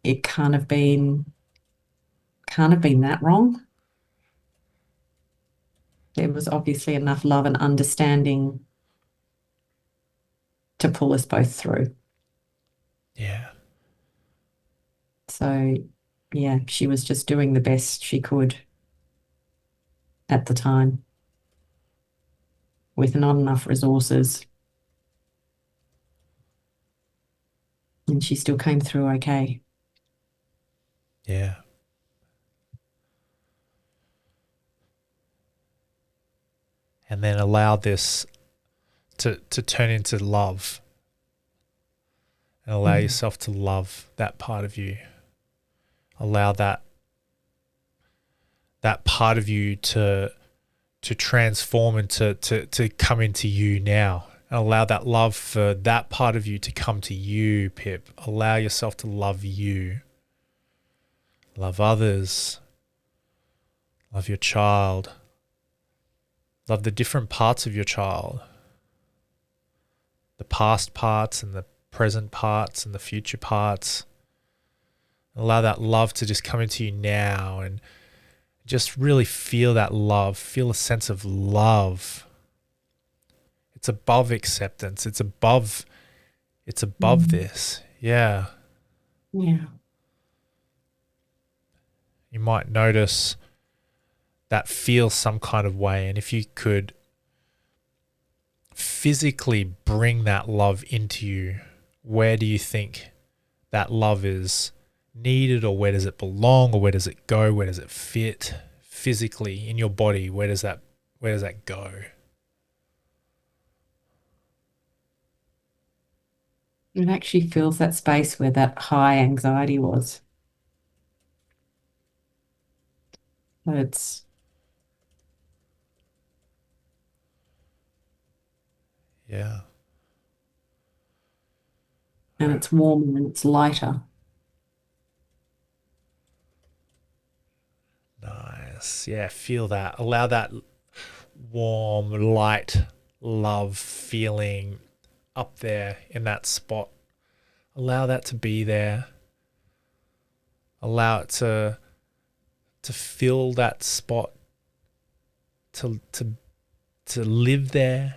it can't have been that wrong. There was obviously enough love and understanding to pull us both through. Yeah. So yeah, she was just doing the best she could at the time with not enough resources. And she still came through okay. Yeah. And then allow this to turn into love, and allow yourself to love that part of you. Allow that part of you to transform and to come into you now. And allow that love for that part of you to come to you, Pip. Allow yourself to love you. Love others. Love your child. Love the different parts of your child. The past parts and the present parts and the future parts. Allow that love to just come into you now, and just really feel that love. Feel a sense of love. It's above acceptance. It's above this. Yeah. Yeah. You might notice that feels some kind of way. And if you could physically bring that love into you, where do you think that love is needed, or where does it belong, or where does it go? Where does it fit physically in your body? Where does that go? It actually fills that space where that high anxiety was. So Yeah. it's warmer and it's lighter. Nice. Yeah, feel that. Allow that warm, light love feeling up there in that spot. Allow that to be there. Allow it to fill that spot, to live there,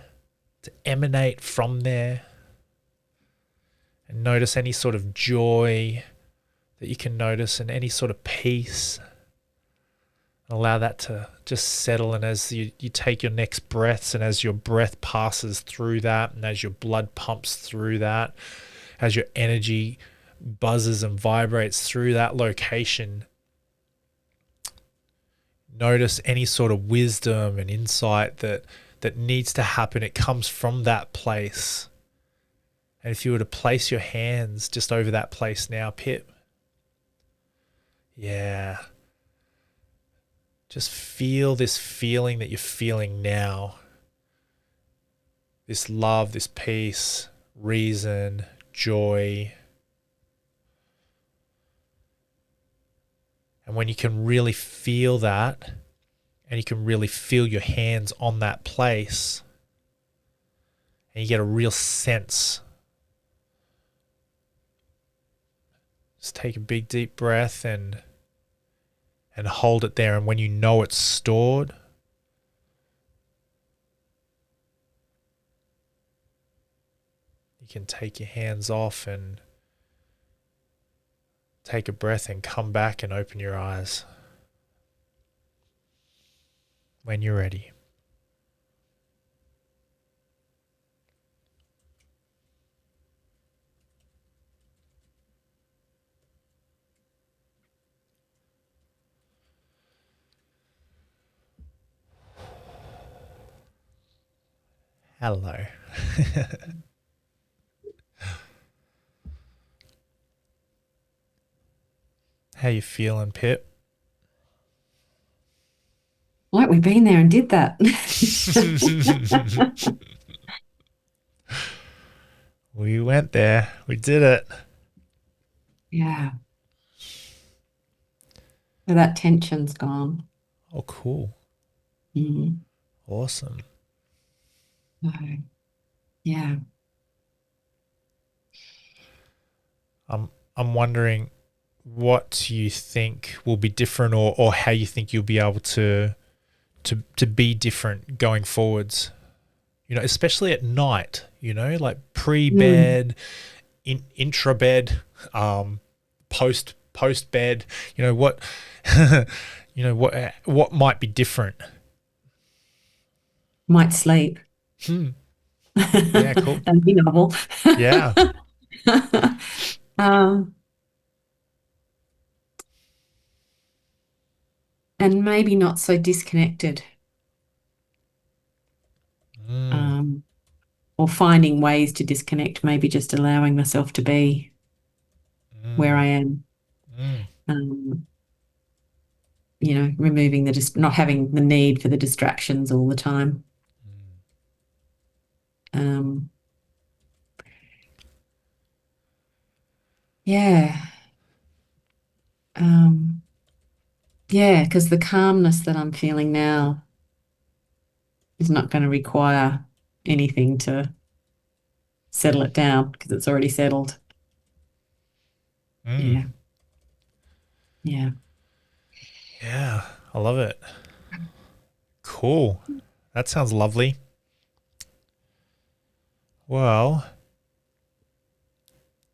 to emanate from there. And notice any sort of joy that you can notice, and any sort of peace. Allow that to just settle. And as you take your next breaths, and as your breath passes through that, and as your blood pumps through that, as your energy buzzes and vibrates through that location, notice any sort of wisdom and insight that needs to happen. It comes from that place. And if you were to place your hands just over that place now, Pip, yeah, just feel this feeling that you're feeling now. This love, this peace, reason, joy. And when you can really feel that, and you can really feel your hands on that place, and you get a real sense, just take a big deep breath and hold it there. And when you know it's stored, you can take your hands off and take a breath and come back and open your eyes when you're ready. Hello. How you feeling, Pip? Like we've been there and did that. We went there. We did it. Yeah. So that tension's gone. Oh, cool. Mm. Awesome. So, yeah. I'm I'm wondering what you think will be different, or how you think you'll be able to be different going forwards. Especially at night. Like pre-bed, intra-bed, post-bed. What what might be different? Might sleep. Yeah, cool. And be novel. Yeah. And maybe not so disconnected. Or finding ways to disconnect, maybe just allowing myself to be where I am. Removing not having the need for the distractions all the time. Yeah. Yeah, because the calmness that I'm feeling now is not going to require anything to settle it down, because it's already settled. Yeah. Yeah. Yeah, I love it. Cool. That sounds lovely. Well,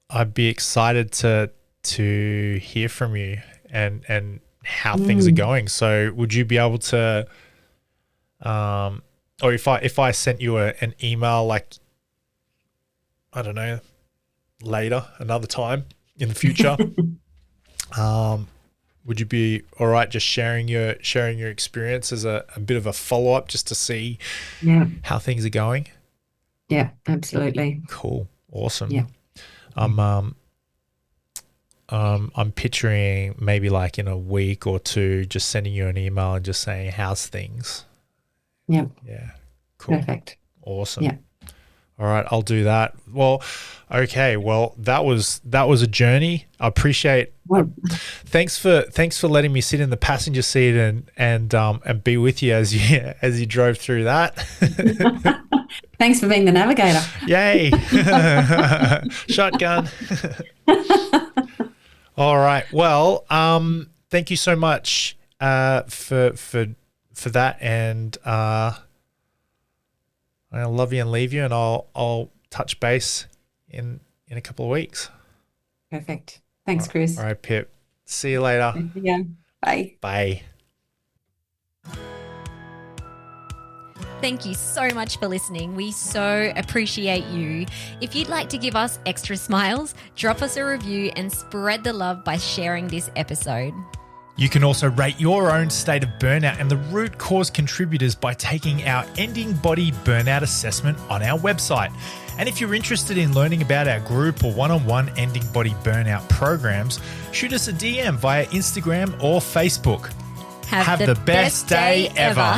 I'd be excited to hear from you and how things are going. So would you be able to, or if I sent you an email, like, I don't know, later, another time in the future, would you be all right just sharing your experience as a bit of a follow-up, just to see how things are going? Yeah, absolutely. Cool. Awesome. Yeah. I'm picturing maybe like in a week or two, just sending you an email and just saying, how's things? Yeah. Yeah. Cool. Perfect. Awesome. Yeah. All right, I'll do that. Well, okay. Well, that was a journey. I appreciate. Thanks for letting me sit in the passenger seat and be with you as you drove through that. Thanks for being the navigator. Yay! Shotgun. All right. Well, thank you so much for that, and I'll love you and leave you, and I'll touch base in a couple of weeks. Perfect. Thanks, Chris. All right, Pip. See you later. Yeah. Bye. Bye. Thank you so much for listening. We so appreciate you. If you'd like to give us extra smiles, drop us a review and spread the love by sharing this episode. You can also rate your own state of burnout and the root cause contributors by taking our Ending Body Burnout Assessment on our website. And if you're interested in learning about our group or one-on-one Ending Body Burnout programs, shoot us a DM via Instagram or Facebook. Have the best day ever.